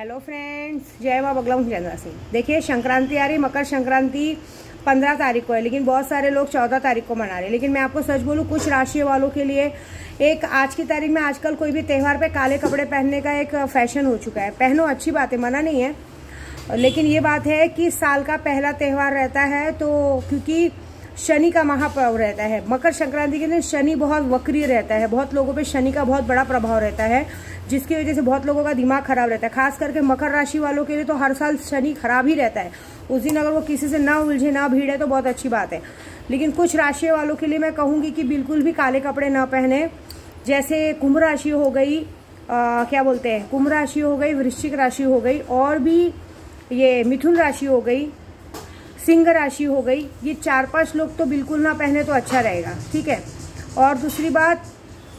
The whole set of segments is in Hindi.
हेलो फ्रेंड्स, जय माँ बगला चंद्रा सिंह। देखिए, संक्रांति आ रही, मकर संक्रांति 15 तारीख को है, लेकिन बहुत सारे लोग 14 तारीख को मना रहे हैं। लेकिन मैं आपको सच बोलूँ, कुछ राशि वालों के लिए एक आज की तारीख में आजकल कोई भी त्यौहार पे काले कपड़े पहनने का एक फैशन हो चुका है। पहनो, अच्छी बात है, मना नहीं है, लेकिन ये बात है कि साल का पहला त्यौहार रहता है, तो क्योंकि शनि का महापर्व रहता है। मकर संक्रांति के दिन शनि बहुत वक्री रहता है, बहुत लोगों पे शनि का बहुत बड़ा प्रभाव रहता है, जिसकी वजह से बहुत लोगों का दिमाग खराब रहता है। खास करके मकर राशि वालों के लिए तो हर साल शनि खराब ही रहता है। उस दिन अगर वो किसी से ना उलझे, ना भीड़े, तो बहुत अच्छी बात है। लेकिन कुछ राशि वालों के लिए मैं कहूँगी कि बिल्कुल भी काले कपड़े ना पहने। जैसे कुंभ राशि हो गई, क्या बोलते हैं, कुंभ राशि हो गई, वृश्चिक राशि हो गई, और भी ये मिथुन राशि हो गई, सिंह राशि हो गई। ये 4-5 लोग तो बिल्कुल ना पहने तो अच्छा रहेगा, ठीक है। और दूसरी बात,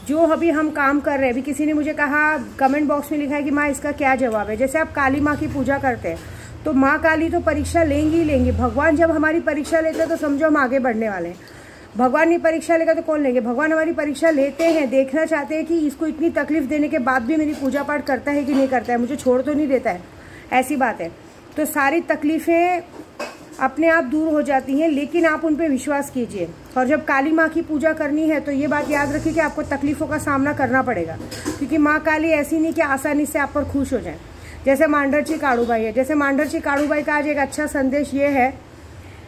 जो अभी हम काम कर रहे हैं, अभी किसी ने मुझे कहा, कमेंट बॉक्स में लिखा है कि माँ इसका क्या जवाब है। जैसे आप काली माँ की पूजा करते हैं, तो माँ काली तो परीक्षा लेंगी ही लेंगी। भगवान जब हमारी परीक्षा लेते हैं तो समझो हम आगे बढ़ने वाले हैं। भगवान नहीं परीक्षा लेगा तो कौन लेंगे। भगवान हमारी परीक्षा लेते हैं, देखना चाहते हैं कि इसको इतनी तकलीफ देने के बाद भी मेरी पूजा पाठ करता है कि नहीं करता है, मुझे छोड़ तो नहीं देता है, ऐसी बात है। तो सारी तकलीफें अपने आप दूर हो जाती हैं, लेकिन आप उन पे विश्वास कीजिए। और जब काली माँ की पूजा करनी है तो ये बात याद रखिए कि आपको तकलीफों का सामना करना पड़ेगा, क्योंकि माँ काली ऐसी नहीं कि आसानी से आप पर खुश हो जाए। जैसे मांडरची काड़ूबाई है, जैसे मांडरची काड़ूबाई का आज एक अच्छा संदेश ये है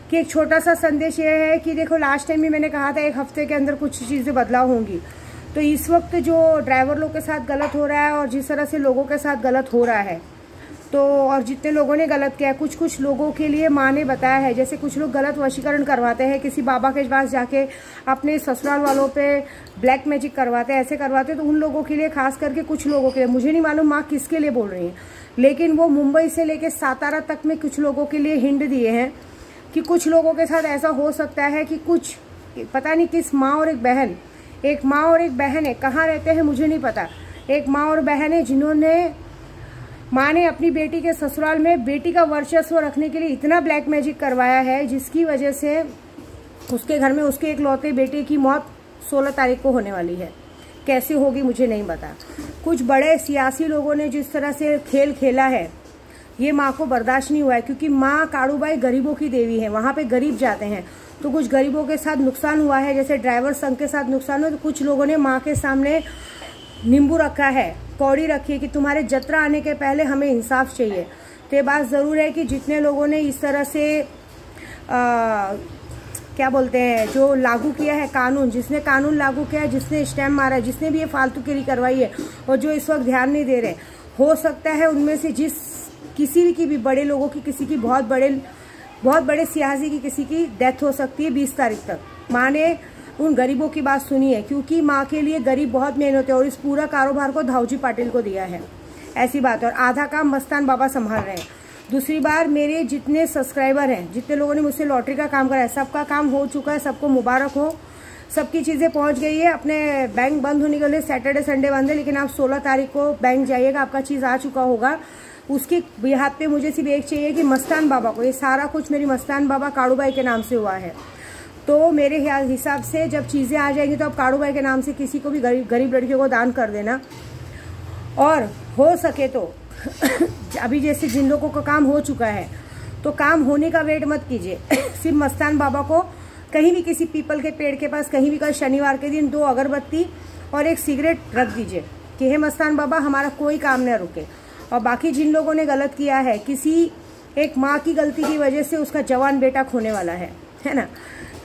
कि एक छोटा सा संदेश ये है कि देखो, लास्ट टाइम भी मैंने कहा था 1 हफ्ते के अंदर कुछ चीज़ें बदलाव होंगी। तो इस वक्त जो ड्राइवर लोग के साथ गलत हो रहा है और जिस तरह से लोगों के साथ गलत हो रहा है, तो और जितने लोगों ने गलत किया है, कुछ लोगों के लिए माँ ने बताया है। जैसे कुछ लोग गलत वशीकरण करवाते हैं, किसी बाबा के पास जाके अपने ससुराल वालों पे ब्लैक मैजिक करवाते हैं, ऐसे करवाते हैं। तो उन लोगों के लिए, खास करके कुछ लोगों के लिए, मुझे नहीं मालूम माँ किसके लिए बोल रही है, लेकिन वो मुंबई से लेके सातारा तक में कुछ लोगों के लिए हिंट दिए हैं कि कुछ लोगों के साथ ऐसा हो सकता है कि कुछ, पता नहीं किस माँ और एक बहन, एक माँ और एक बहन है, कहाँ रहते हैं मुझे नहीं पता, एक माँ और बहन है जिन्होंने, माँ ने अपनी बेटी के ससुराल में बेटी का वर्चस्व रखने के लिए इतना ब्लैक मैजिक करवाया है, जिसकी वजह से उसके घर में उसके इकलौते बेटे की मौत 16 तारीख को होने वाली है। कैसे होगी मुझे नहीं पता। कुछ बड़े सियासी लोगों ने जिस तरह से खेल खेला है, ये माँ को बर्दाश्त नहीं हुआ है, क्योंकि माँ काड़ूबाई गरीबों की देवी है, वहाँ पे गरीब जाते हैं। तो कुछ गरीबों के साथ नुकसान हुआ है, जैसे ड्राइवर संघ के साथ नुकसान हुआ, तो कुछ लोगों ने माँ के सामने नींबू रखा है, कौड़ी रखी है कि तुम्हारे जत्रा आने के पहले हमें इंसाफ चाहिए। तो ये बात ज़रूर है कि जितने लोगों ने इस तरह से क्या बोलते हैं, जो लागू किया है कानून, जिसने कानून लागू किया है, जिसने स्टैम्प मारा है, जिसने भी ये फालतूगिरी करवाई है, और जो इस वक्त ध्यान नहीं दे रहे, हो सकता है उनमें से किसी की भी बड़े लोगों की, किसी की बहुत बड़े सियासी की किसी की डेथ हो सकती है 20 तारीख तक। माँ ने उन गरीबों की बात सुनी है, क्योंकि माँ के लिए गरीब बहुत मेहनत है, और इस पूरा कारोबार को धाऊजी पाटिल को दिया है, ऐसी बात है। और आधा काम मस्तान बाबा संभाल रहे हैं। दूसरी बार, मेरे जितने सब्सक्राइबर हैं, जितने लोगों ने मुझसे लॉटरी का काम करा है, सबका काम हो चुका है, सबको मुबारक हो, सबकी चीज़ें पहुँच गई है। अपने बैंक बंद होने के लिए सैटरडे संडे बंद है, लेकिन आप 16 तारीख को बैंक जाइएगा, आपका चीज़ आ चुका होगा। उसकी बिहार पे मुझे सिर्फ एक चाहिए कि मस्तान बाबा को, ये सारा कुछ मेरी मस्तान बाबा काड़ूबाई के नाम से हुआ है। तो मेरे हिसाब से जब चीज़ें आ जाएंगी तो आप काड़ूबाई के नाम से किसी को भी गरीब लड़कियों को दान कर देना। और हो सके तो अभी जैसे जिन लोगों का काम हो चुका है, तो काम होने का वेट मत कीजिए। सिर्फ मस्तान बाबा को कहीं भी, किसी पीपल के पेड़ के पास कहीं भी, कल शनिवार के दिन 2 अगरबत्ती और 1 सिगरेट रख दीजिए कि हे मस्तान बाबा, हमारा कोई काम न रुके। और बाकी जिन लोगों ने गलत किया है, किसी एक माँ की गलती की वजह से उसका जवान बेटा खोने वाला है ना,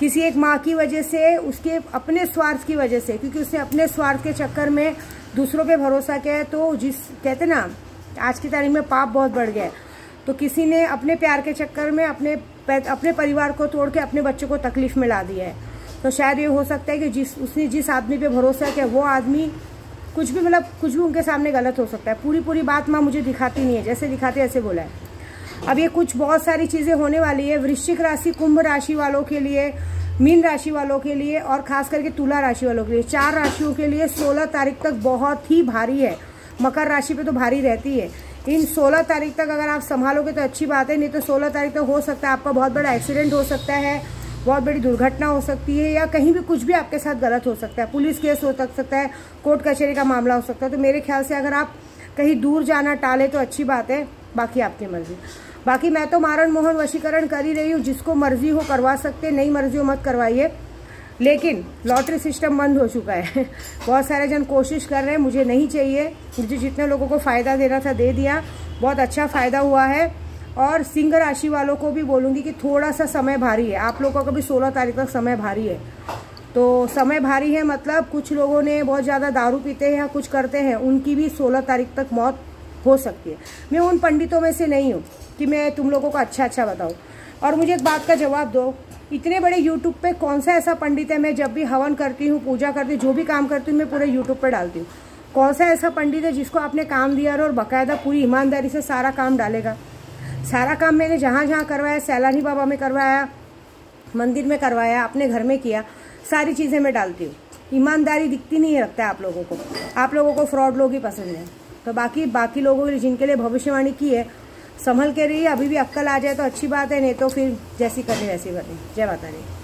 किसी एक माँ की वजह से, उसके अपने स्वार्थ की वजह से, क्योंकि उसने अपने स्वार्थ के चक्कर में दूसरों पे भरोसा किया है। तो जिस कहते ना, आज की तारीख में पाप बहुत बढ़ गया है, तो किसी ने अपने प्यार के चक्कर में अपने परिवार को तोड़ के अपने बच्चों को तकलीफ में ला दिया है। तो शायद ये हो सकता है कि उसने जिस आदमी पे भरोसा किया, वो आदमी कुछ भी उनके सामने गलत हो सकता है। पूरी बात माँ मुझे दिखाती नहीं है, जैसे दिखाते ऐसे बोला है। अब ये कुछ बहुत सारी चीज़ें होने वाली है वृश्चिक राशि, कुंभ राशि वालों के लिए, मीन राशि वालों के लिए, और खास करके तुला राशि वालों के लिए। 4 राशियों के लिए 16 तारीख तक बहुत ही भारी है। मकर राशि पे तो भारी रहती है। इन 16 तारीख तक अगर आप संभालोगे तो अच्छी बात है, नहीं तो 16 तारीख तक हो सकता है आपका बहुत बड़ा एक्सीडेंट हो सकता है, बहुत बड़ी दुर्घटना हो सकती है, या कहीं भी कुछ भी आपके साथ गलत हो सकता है। पुलिस केस हो सकता है, कोर्ट कचहरी का मामला हो सकता है। तो मेरे ख्याल से अगर आप कहीं दूर जाना टाले तो अच्छी बात है, बाकी आपकी मर्जी। बाकी मैं तो मारण मोहन वशीकरण कर ही रही हूँ, जिसको मर्जी हो करवा सकते, नहीं मर्जी हो मत करवाइए। लेकिन लॉटरी सिस्टम बंद हो चुका है। बहुत सारे जन कोशिश कर रहे हैं, मुझे नहीं चाहिए। मुझे जितने लोगों को फ़ायदा देना था दे दिया, बहुत अच्छा फ़ायदा हुआ है। और सिंह राशि वालों को भी बोलूँगी कि थोड़ा सा समय भारी है, आप लोगों का भी 16 तारीख तक समय भारी है। तो समय भारी है मतलब कुछ लोगों ने बहुत ज़्यादा दारू पीते हैं या कुछ करते हैं, उनकी भी 16 तारीख तक मौत हो सकती है। मैं उन पंडितों में से नहीं हूँ कि मैं तुम लोगों को अच्छा बताऊँ। और मुझे एक बात का जवाब दो, इतने बड़े यूट्यूब पे कौन सा ऐसा पंडित है, मैं जब भी हवन करती हूँ, पूजा करती हूँ, जो भी काम करती हूँ, मैं पूरे यूट्यूब पे डालती हूँ। कौन सा ऐसा पंडित है जिसको आपने काम दिया और बाकायदा पूरी ईमानदारी से सारा काम डालेगा? सारा काम मैंने जहाँ जहाँ करवाया, सैलानी बाबा में करवाया, मंदिर में करवाया, अपने घर में किया, सारी चीज़ें मैं डालती हूँ। ईमानदारी दिखती नहीं रखता है आप लोगों को। आप लोगों को फ्रॉड लोग ही पसंद है। तो बाकी लोगों के जिनके लिए भविष्यवाणी की है, संभल के रहिए। अभी भी अक्कल आ जाए तो अच्छी बात है, नहीं तो फिर जैसी करनी वैसी करनी। जय माता दी।